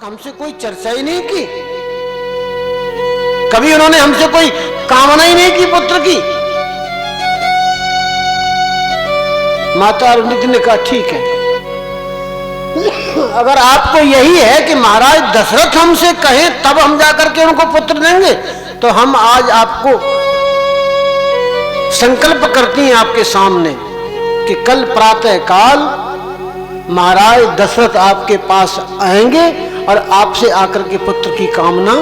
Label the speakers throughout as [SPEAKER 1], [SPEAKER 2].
[SPEAKER 1] तक हमसे कोई चर्चा ही नहीं की, कभी उन्होंने हमसे कोई कामना ही नहीं की पुत्र की। माता अरुंधति ने कहा ठीक है, अगर आपको यही है कि महाराज दशरथ हमसे कहें तब हम जाकर के उनको पुत्र देंगे, तो हम आज आपको संकल्प करती हैं आपके सामने कि कल प्रातः काल महाराज दशरथ आपके पास आएंगे और आपसे आकर के पुत्र की कामना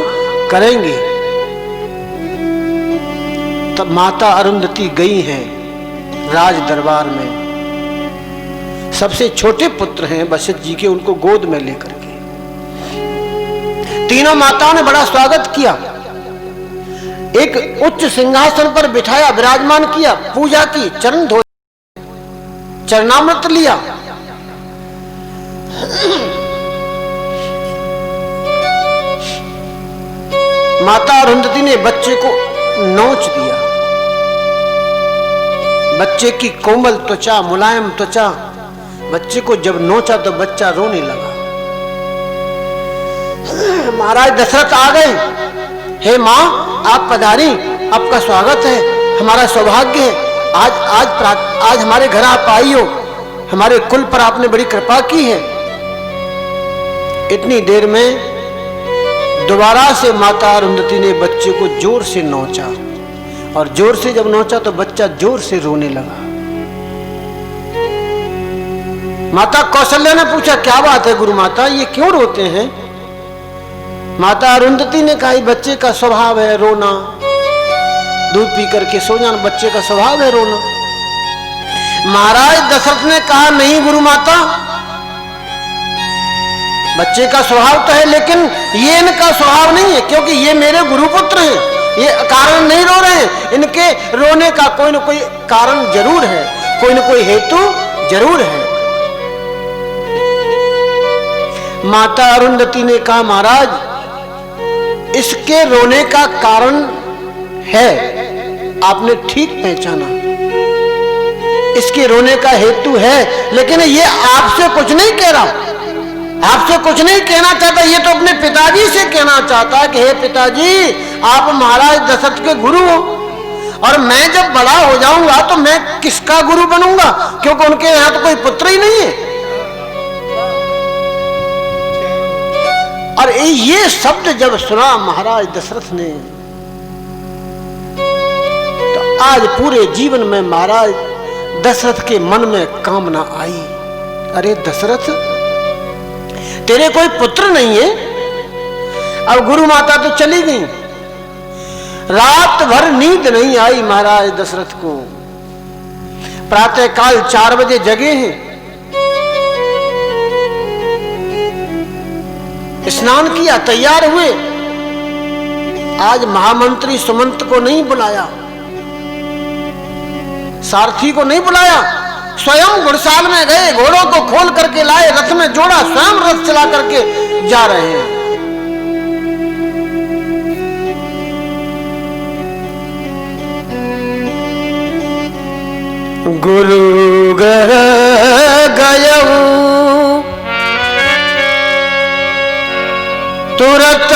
[SPEAKER 1] करेंगे। तब माता अरुंधति गई हैं राज दरबार में। सबसे छोटे पुत्र हैं वशिष्ठ जी के, उनको गोद में लेकर के तीनों माताओं ने बड़ा स्वागत किया, एक उच्च सिंहासन पर बिठाया, विराजमान किया, पूजा की, चरण धोए, चरणामृत लिया। माता अरुंधति ने बच्चे को नोच दिया। बच्चे की कोमल त्वचा, मुलायम त्वचा, बच्चे को जब नोचा तो बच्चा रोने लगा। महाराज दशरथ आ गए, हे मां आप पधारी, आपका स्वागत है, हमारा सौभाग्य है, आज हमारे घर आप आई हो, हमारे कुल पर आपने बड़ी कृपा की है। इतनी देर में दोबारा से माता अरुंधति ने बच्चे को जोर से नोचा, और जोर से जब नोचा तो बच्चा जोर से रोने लगा। माता कौशल्या ने पूछा क्या बात है गुरु माता, ये क्यों रोते हैं? माता अरुंधति ने कहा बच्चे का स्वभाव है रोना, दूध पी करके सो जाना, बच्चे का स्वभाव है रोना। महाराज दशरथ ने कहा नहीं गुरु माता, बच्चे का स्वभाव तो है लेकिन ये इनका स्वभाव नहीं है, क्योंकि ये मेरे गुरुपुत्र हैं, ये कारण नहीं रो रहे हैं, इनके रोने का कोई ना कोई कारण जरूर है, कोई ना कोई हेतु जरूर है। माता अरुंधति ने कहा महाराज इसके रोने का कारण है, आपने ठीक पहचाना, इसके रोने का हेतु है, लेकिन ये आपसे कुछ नहीं कह रहा, आपसे कुछ नहीं कहना चाहता, ये तो अपने पिताजी से कहना चाहता है कि हे पिताजी आप महाराज दशरथ के गुरु हो, और मैं जब बड़ा हो जाऊंगा तो मैं किसका गुरु बनूंगा, क्योंकि उनके यहां तो कोई पुत्र ही नहीं है। और ये शब्द जब सुना महाराज दशरथ ने, तो आज पूरे जीवन में महाराज दशरथ के मन में कामना आई, अरे दशरथ तेरे कोई पुत्र नहीं है। अब गुरु माता तो चली गई, रात भर नींद नहीं आई महाराज दशरथ को। प्रातः काल 4 बजे जगे हैं, स्नान किया, तैयार हुए। आज महामंत्री सुमंत को नहीं बुलाया, सारथी को नहीं बुलाया, स्वयं घुड़साल में गए, घोड़ों को खोल करके लाए, रथ में जोड़ा, स्वयं रथ चला करके जा रहे हैं। गुरु घर गयऊ तुरत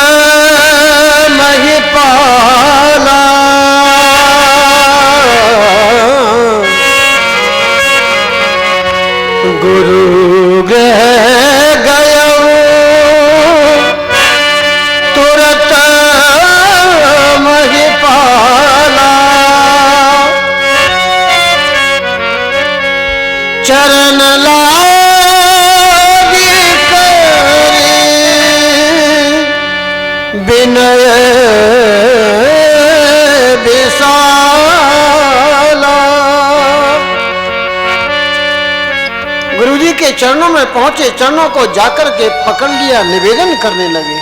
[SPEAKER 1] महिपाला, गुरु गृह गयऊ तुरत महिपाला, चरण विनय विशाला। गुरुजी के चरणों में पहुंचे, चरणों को जाकर के पकड़ लिया, निवेदन करने लगे।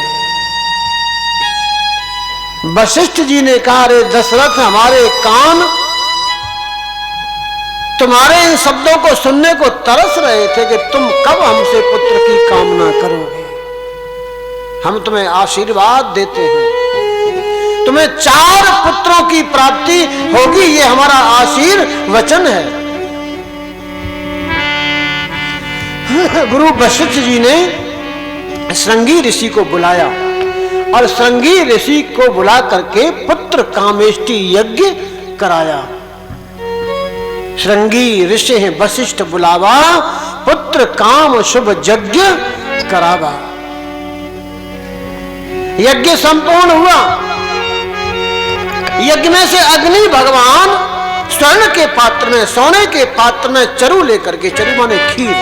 [SPEAKER 1] वशिष्ठ जी ने कहा अरे दशरथ हमारे कान तुम्हारे इन शब्दों को सुनने को तरस रहे थे कि तुम कब हमसे पुत्र की कामना करोगे। हम तुम्हें आशीर्वाद देते हैं, तुम्हें 4 पुत्रों की प्राप्ति होगी, ये हमारा आशीर्वचन है। गुरु वशिष्ठ जी ने श्रृंगी ऋषि को बुलाया और श्रृंगी ऋषि को बुला करके पुत्र कामेष्टि यज्ञ कराया। श्रृंगी ऋषि है वशिष्ठ बुलावा, पुत्र काम शुभ यज्ञ करावा। यज्ञ संपूर्ण हुआ। यज्ञ में से अग्नि भगवान स्वर्ण के पात्र में, सोने के पात्र में चरु लेकर के, चरु माने खीर,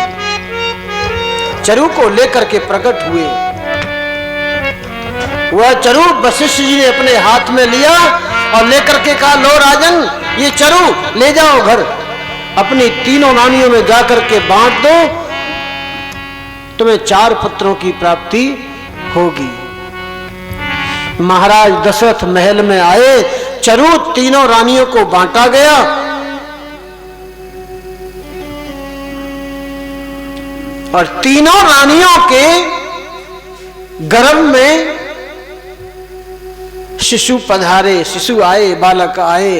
[SPEAKER 1] चरु को लेकर के प्रकट हुए। वह चरु वशिष्ठ जी ने अपने हाथ में लिया और लेकर के कहा, लो राजन, ये चरु ले जाओ घर, अपनी तीनों रानियों में जाकर के बांट दो, तुम्हें 4 पुत्रों की प्राप्ति होगी। महाराज दशरथ महल में आए, चरु तीनों रानियों को बांटा गया। और तीनों रानियों के गर्भ में शिशु पधारे, शिशु आए, बालक आए।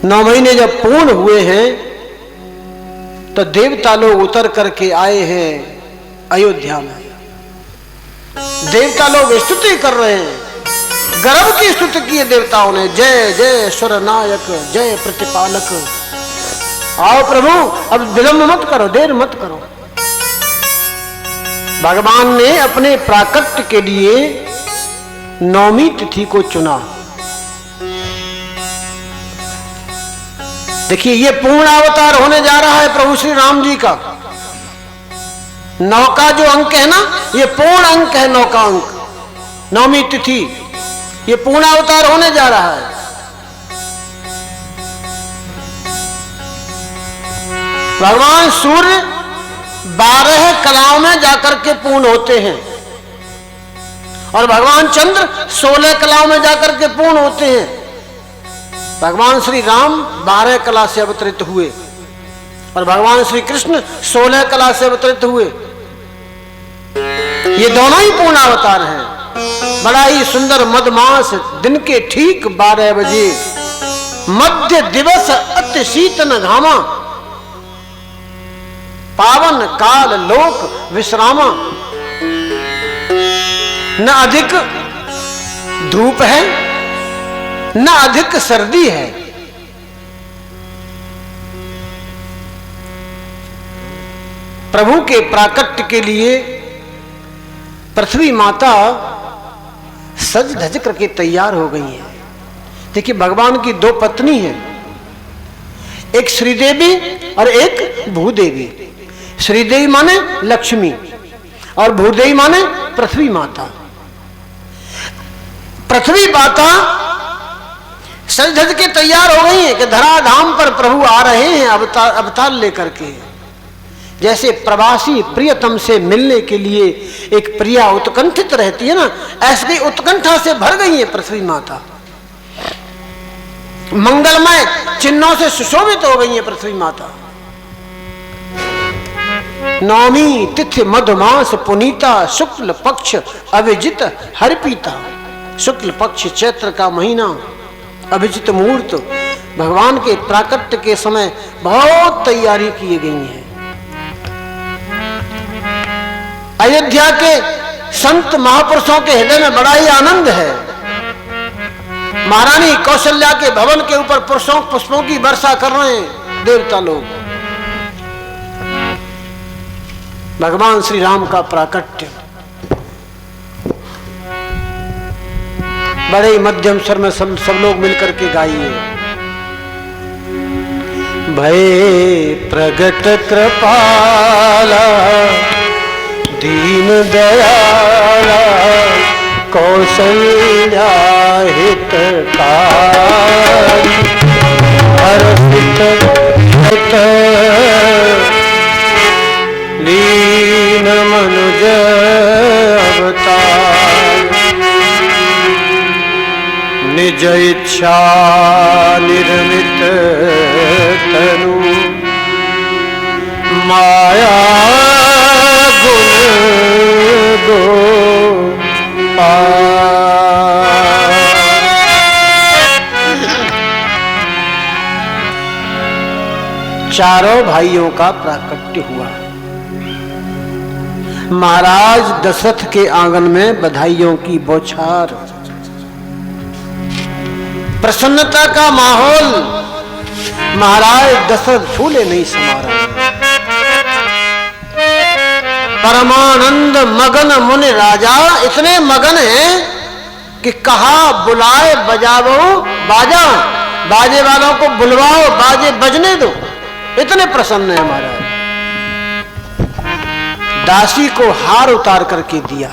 [SPEAKER 1] 9 महीने जब पूर्ण हुए हैं तो देवता लोग उतर करके आए हैं अयोध्या में। देवता लोग स्तुति कर रहे हैं, गर्व की स्तुति की है देवताओं ने। जय जय सुर नायक, जय प्रतिपालक। आओ प्रभु, अब विलंब मत करो, देर मत करो। भगवान ने अपने प्राकट्य के लिए 9वीं तिथि को चुना। देखिए, ये पूर्ण अवतार होने जा रहा है प्रभु श्री राम जी का। 9 का जो अंक है ना, ये पूर्ण अंक है। 9 का अंक, 9वीं तिथि, ये पूर्ण अवतार होने जा रहा है। भगवान सूर्य 12 कलाओं में जाकर के पूर्ण होते हैं और भगवान चंद्र 16 कलाओं में जाकर के पूर्ण होते हैं। भगवान श्री राम 12 कला से अवतरित हुए और भगवान श्री कृष्ण 16 कला से अवतरित हुए। ये दोनों ही पूर्ण अवतार हैं। बड़ा ही सुंदर मदमास दिन के ठीक 12 बजे, मध्य दिवस अति शीतन घामा, पावन काल लोक विश्रामा। न अधिक धूप है, न अधिक सर्दी है। प्रभु के प्राकट्य के लिए पृथ्वी माता सज धज करके तैयार हो गई है। देखिए, भगवान की 2 पत्नी हैं, एक श्रीदेवी और एक भूदेवी। श्रीदेवी माने लक्ष्मी और भूदेवी माने पृथ्वी माता। पृथ्वी माता सज धज के तैयार हो गई है कि धराधाम पर प्रभु आ रहे हैं अवतार लेकर के। जैसे प्रवासी प्रियतम से मिलने के लिए एक प्रिया उत्कंठित रहती है ना, ऐसी उत्कंठा से भर गई है पृथ्वी माता। मंगलमय चिन्हों से सुशोभित हो गई है पृथ्वी माता। 9वीं तिथि मधुमास पुनीता, शुक्ल पक्ष अभिजित हरिपीता। शुक्ल पक्ष चैत्र का महीना, अभिजित मुहूर्त। भगवान के प्राकट्य के समय बहुत तैयारी की गई है। अयोध्या के संत महापुरुषों के हृदय में बड़ा ही आनंद है। महारानी कौशल्या के भवन के ऊपर पुष्पों की वर्षा कर रहे हैं देवता लोग। भगवान श्री राम का प्राकट्य बड़े ही मध्यम स्वर में सब लोग मिलकर के गाइए। भय प्रगट कृपाला, दीन दयाला, कौशल्या हितकारी, हर्षित हित लीन मनुज अवतार। निज इच्छा निर्मित तनु, माया गुण गोपाल। चारों भाइयों का प्राकट्य हुआ। महाराज दशरथ के आंगन में बधाइयों की बौछार, प्रसन्नता का माहौल। महाराज दशरथ फूले नहीं समा रहे। परमानंद मगन मुनि राजा इतने मगन हैं कि कहा बुलाए बजाओ बाजा, बाजे वालों को बुलवाओ, बाजे बजने दो, इतने प्रसन्न है महाराज। दासी को हार उतार करके दिया।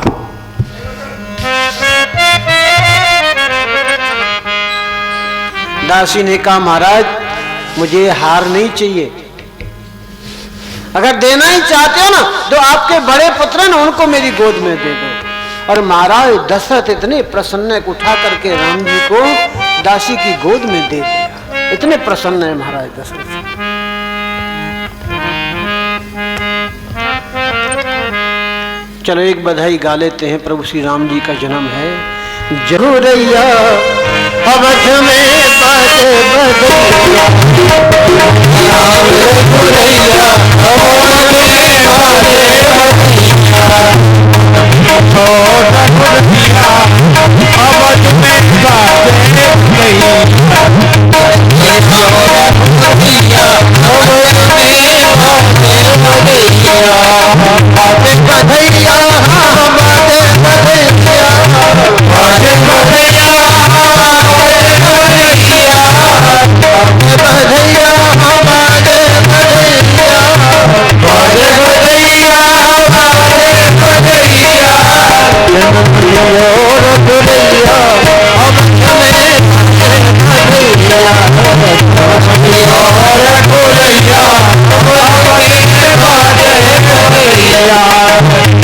[SPEAKER 1] दासी ने कहा महाराज मुझे हार नहीं चाहिए, अगर देना ही चाहते हो ना तो आपके बड़े पुत्र हैं ना उनको मेरी गोद में दे दो। और महाराज दशरथ इतने प्रसन्न है उठा करके राम जी को दासी की गोद में दे दिया। इतने प्रसन्न है महाराज दशरथ। चलो एक बधाई गा लेते हैं, प्रभु श्री राम जी का जन्म है। जरूरैया अवध में बाजे बजैया, जरूरैया अवध में बाजे बजैया, अवध में बाजे बजैया, Yeah.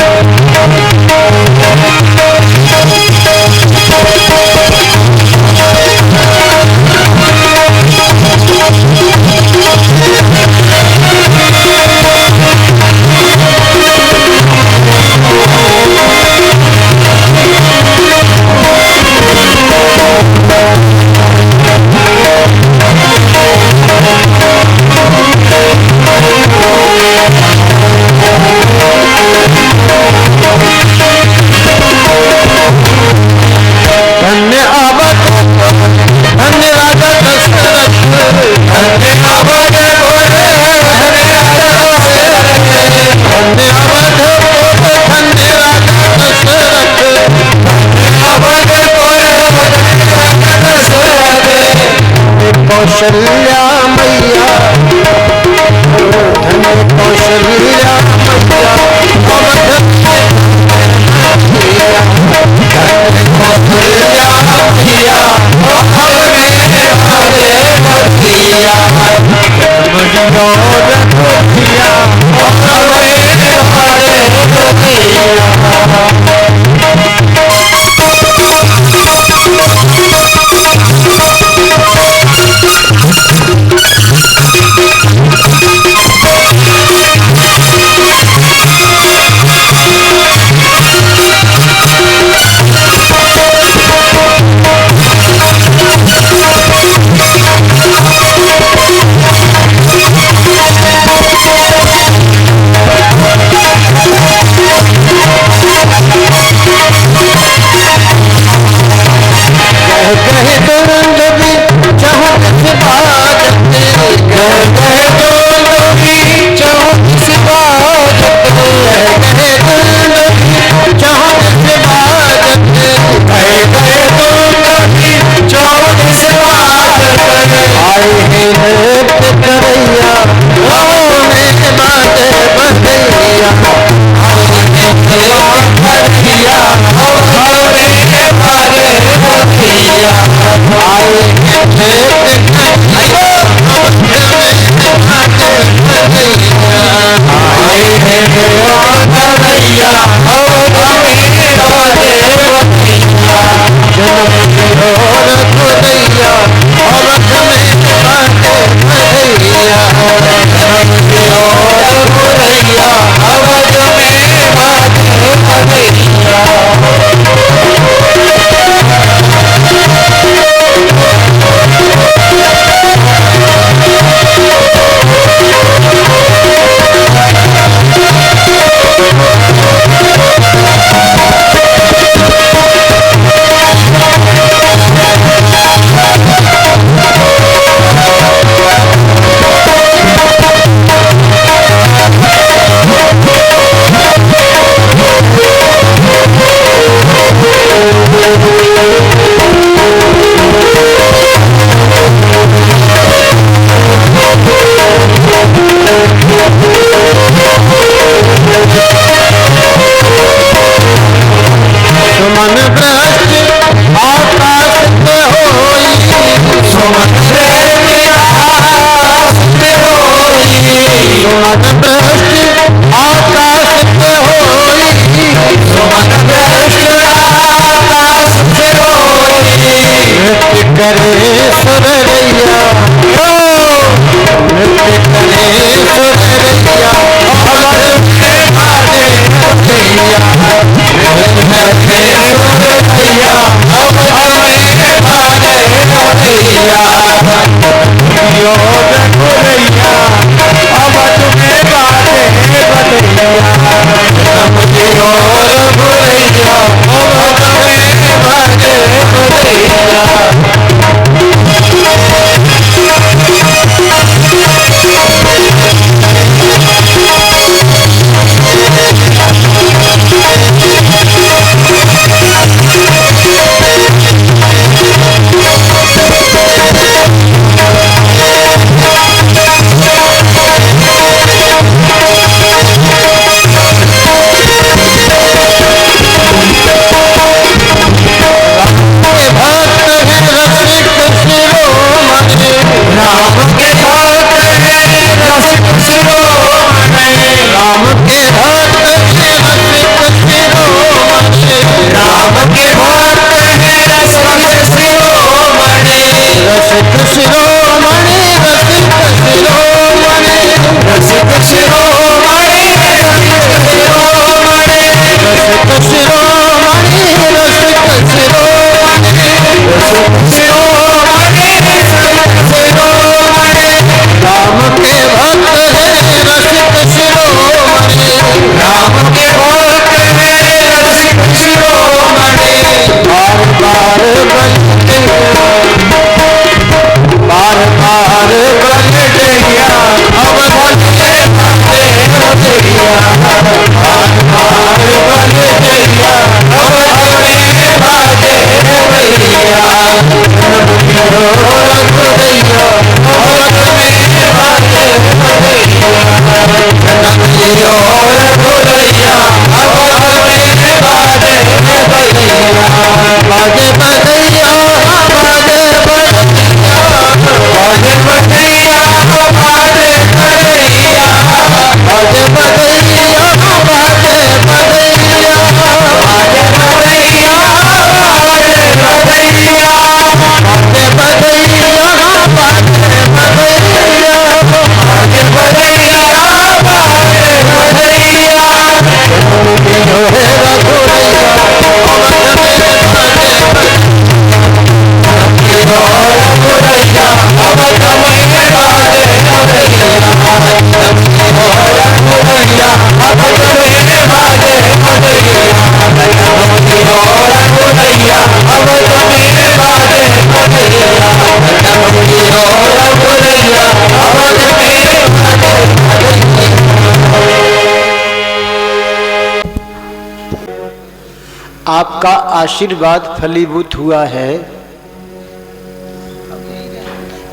[SPEAKER 1] आपका आशीर्वाद फलीभूत हुआ है।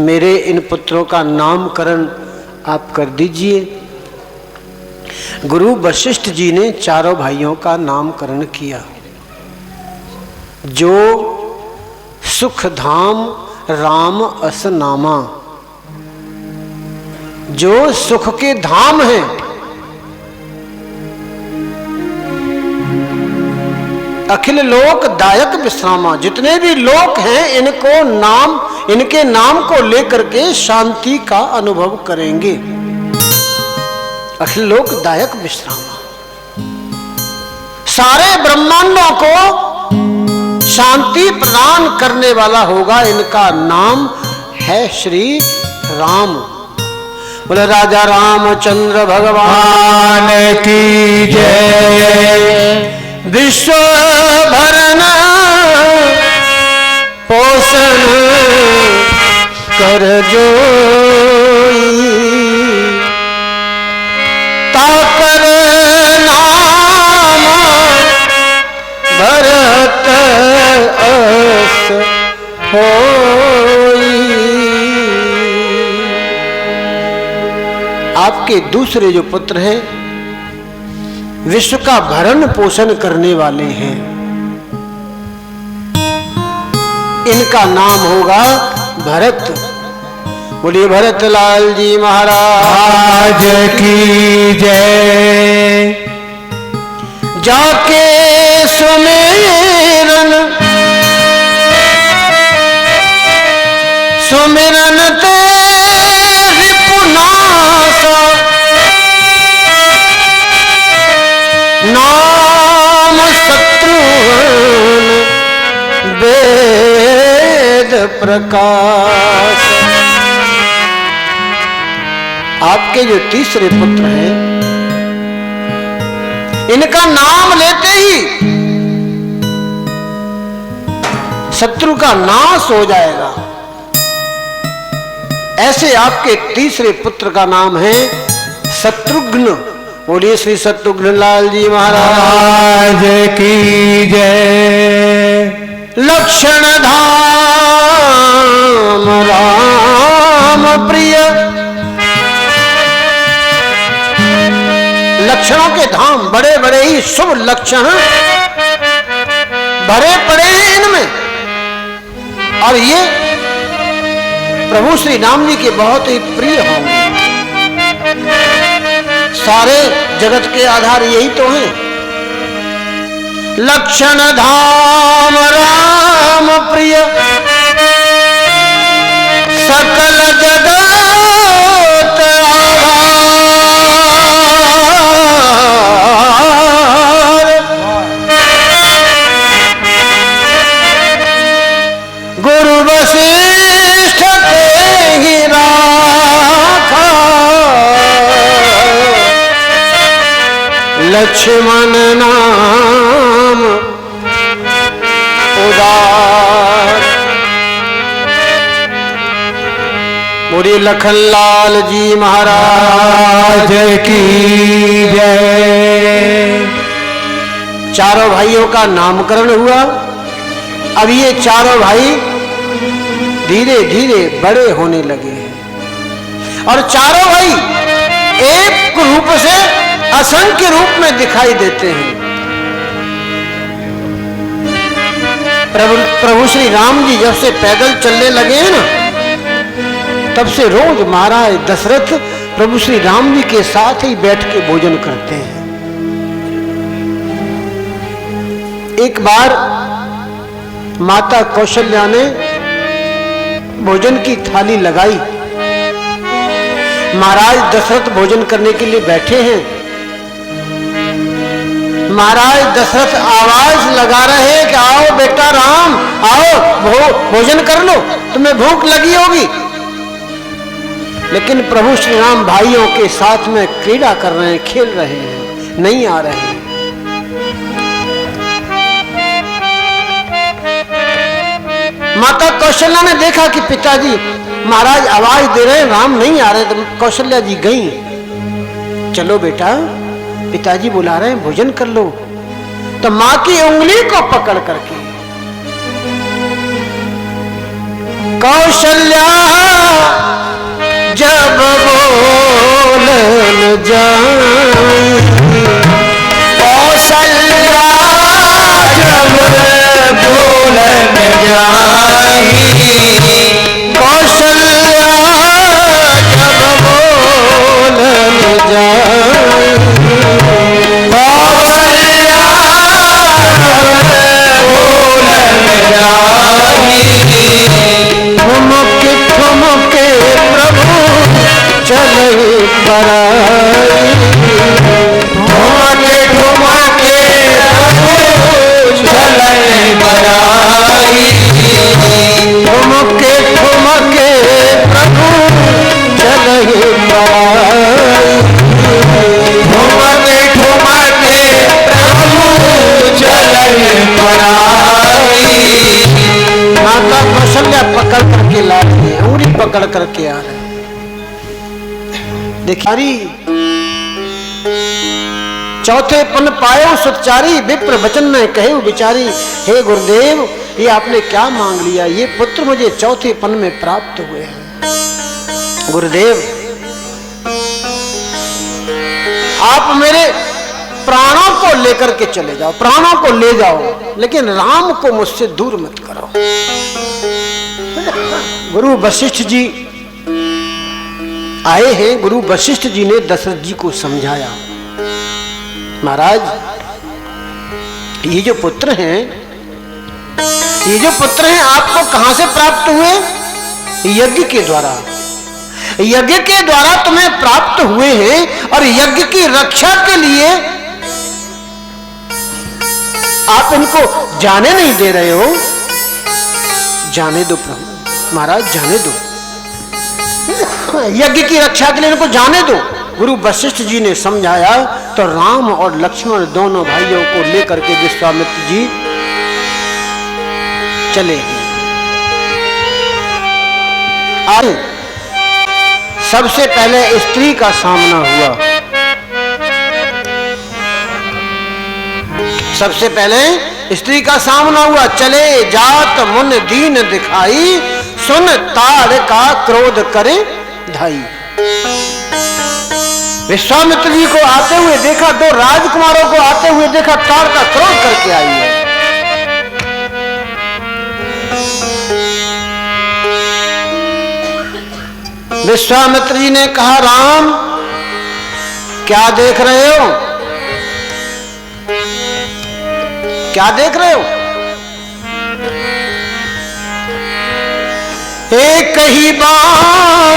[SPEAKER 1] मेरे इन पुत्रों का नामकरण आप कर दीजिए। गुरु वशिष्ठ जी ने चारों भाइयों का नामकरण किया। जो सुख धाम राम अस नामा, जो सुख के धाम हैं, अखिल लोक दायक विश्रामा, जितने भी लोक हैं इनको नाम, इनके नाम को लेकर के शांति का अनुभव करेंगे। अखिल लोक दायक विश्रामा, सारे ब्रह्मांडों को शांति प्रदान करने वाला होगा। इनका नाम है श्री राम। बोले राजा रामचंद्र भगवान की जय। विश्व भरण पोषण कर जोई, ताकर नाम भरत अस होई। आपके दूसरे जो पुत्र हैं विश्व का भरण पोषण करने वाले हैं। इनका नाम होगा भरत। बोलिए भरत लाल जी महाराज की जय। जाके सुमिरन सुमिरन ते रिपुनासा, नाम शत्रुघ्न वेद प्रकाश। आपके जो तीसरे पुत्र हैं इनका नाम लेते ही शत्रु का नाश हो जाएगा। ऐसे आपके तीसरे पुत्र का नाम है शत्रुघ्न। बोलिए श्री शत्रुघ्न लाल जी महाराज की जय। लक्षण धाम राम प्रिय, लक्षणों के धाम, बड़े बड़े ही शुभ लक्षण भरे पड़े हैं इनमें। और ये प्रभु श्री राम जी के बहुत ही प्रिय होंगे। सारे जगत के आधार यही तो हैं। लक्षण धाम राम प्रिय, सकल जगत आधार, गुरु वशिष्ठ तेहि राखा, लक्ष्मण नाम उदार। बोलिए लखन लाल जी महाराज की जय। चारों भाइयों का नामकरण हुआ। अब ये चारों भाई धीरे धीरे बड़े होने लगे हैं और चारों भाई एक रूप से असंख्य रूप में दिखाई देते हैं। प्रभु श्री राम जी जब से पैदल चलने लगे हैं ना, तब से रोज महाराज दशरथ प्रभु श्री राम जी के साथ ही बैठ के भोजन करते हैं। एक बार माता कौशल्या ने भोजन की थाली लगाई। महाराज दशरथ भोजन करने के लिए बैठे हैं। महाराज दशरथ आवाज लगा रहे हैं कि आओ बेटा राम, आओ भोजन कर लो, तुम्हें भूख लगी होगी। लेकिन प्रभु श्री राम भाइयों के साथ में क्रीड़ा कर रहे हैं, खेल रहे हैं, नहीं आ रहे हैं। माता कौशल्या ने देखा कि पिताजी महाराज आवाज दे रहे हैं, राम नहीं आ रहे। तो कौशल्या जी गई, चलो बेटा पिताजी बुला रहे हैं, भोजन कर लो। तो तो मां की उंगली को पकड़ करके कौशल्या जब बोलन जाए,
[SPEAKER 2] कौशल्या जब बोलन जाए,
[SPEAKER 1] कौशल्या जब बोलन जाए,
[SPEAKER 2] कौशल्या बोलन जाए,
[SPEAKER 1] ठुमके ठुमके प्रभु चले बराई,
[SPEAKER 2] ठुमके ठुमके प्रभु चले बराई,
[SPEAKER 1] ठुमके ठुमके प्रभु चले बराई,
[SPEAKER 2] ठुमके ठुमके प्रभु चले बराई।
[SPEAKER 1] माता कौशल्या पकड़ करके ला रही है, उंगली पकड़ करके आ रहे। देखिए चौथे पन पायो सुचारी, विप्र वचन में कहे बिचारी, हे गुरुदेव ये आपने क्या मांग लिया, ये पुत्र मुझे चौथे पन में प्राप्त हुए हैं। गुरुदेव आप मेरे प्राणों को लेकर के चले जाओ, प्राणों को ले जाओ, लेकिन राम को मुझसे दूर मत करो। गुरु वशिष्ठ जी आए हैं। गुरु वशिष्ठ जी ने दशरथ जी को समझाया, महाराज ये जो पुत्र हैं आपको कहां से प्राप्त हुए? यज्ञ के द्वारा, यज्ञ के द्वारा तुम्हें प्राप्त हुए हैं, और यज्ञ की रक्षा के लिए आप इनको जाने नहीं दे रहे हो। जाने दो प्रभु, महाराज जाने दो, यज्ञ की रक्षा के लिए इनको जाने दो। गुरु वशिष्ठ जी ने समझाया तो राम और लक्ष्मण दोनों भाइयों को लेकर के विश्वामित्र जी चले गए। सबसे पहले स्त्री का सामना हुआ। सबसे पहले स्त्री का सामना हुआ। चले जात मुन दीन दिखाई, सुन ताड़ का क्रोध करे धाई। विश्वामित्र जी को आते हुए देखा, दो राजकुमारों को आते हुए देखा, ताड़ का क्रोध करके आई है। विश्वामित्र जी ने कहा, राम क्या देख रहे हो? क्या देख रहे हो? एक ही बाण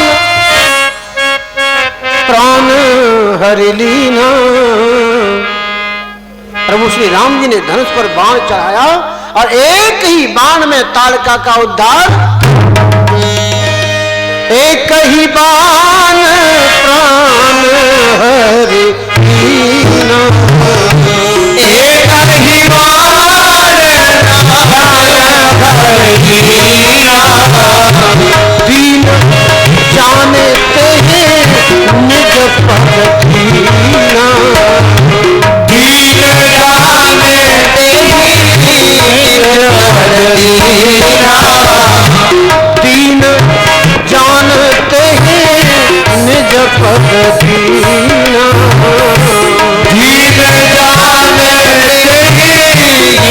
[SPEAKER 1] प्राण हरि लीना। प्रभु श्री राम जी ने धनुष पर बाण चढ़ाया और एक ही बाण में ताड़का का उद्धार। एक ही बाण प्राण हरि लीना,
[SPEAKER 2] एक ही बाण प्राण हरि लीना।
[SPEAKER 1] दीन जानते हैं निज पद दीना,
[SPEAKER 2] दीन जानते हैं निज पद दीना।
[SPEAKER 1] दीन जानते हैं निज पद दीना,
[SPEAKER 2] दीन जानते हैं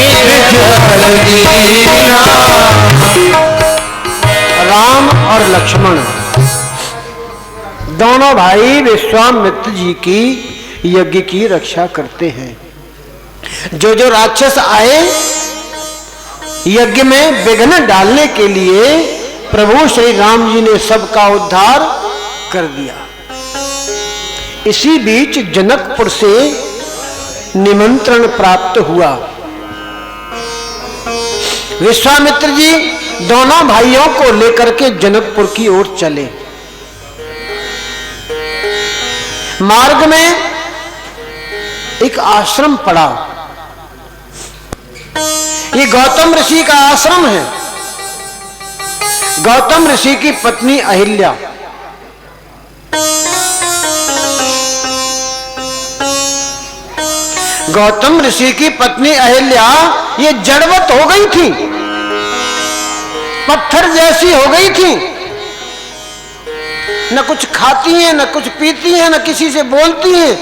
[SPEAKER 2] निज पद दीना।
[SPEAKER 1] राम और लक्ष्मण दोनों भाई विश्वामित्र जी की यज्ञ की रक्षा करते हैं। जो जो राक्षस आए यज्ञ में विघ्न डालने के लिए, प्रभु श्री राम जी ने सबका उद्धार कर दिया। इसी बीच जनकपुर से निमंत्रण प्राप्त हुआ। विश्वामित्र जी दोनों भाइयों को लेकर के जनकपुर की ओर चले। मार्ग में एक आश्रम पड़ा। ये गौतम ऋषि का आश्रम है। गौतम ऋषि की पत्नी अहिल्या गौतम ऋषि की पत्नी अहिल्या ये जड़वत हो गई थी, पत्थर जैसी हो गई थी, न कुछ खाती हैं, न कुछ पीती हैं, न किसी से बोलती हैं,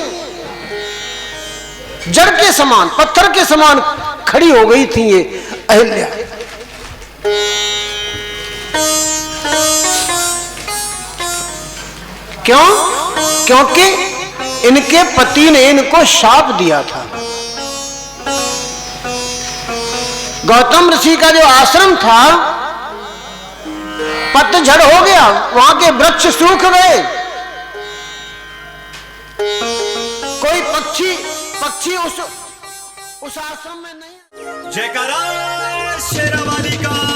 [SPEAKER 1] जड़ के समान, पत्थर के समान खड़ी हो गई थी ये अहिल्या। क्यों? क्योंकि इनके पति ने इनको शाप दिया था। गौतम ऋषि का जो आश्रम था पतझड़ हो गया, वहां के वृक्ष सूख गए, कोई पक्षी उस आश्रम में नहीं।
[SPEAKER 3] जयकारा शेरावाली का।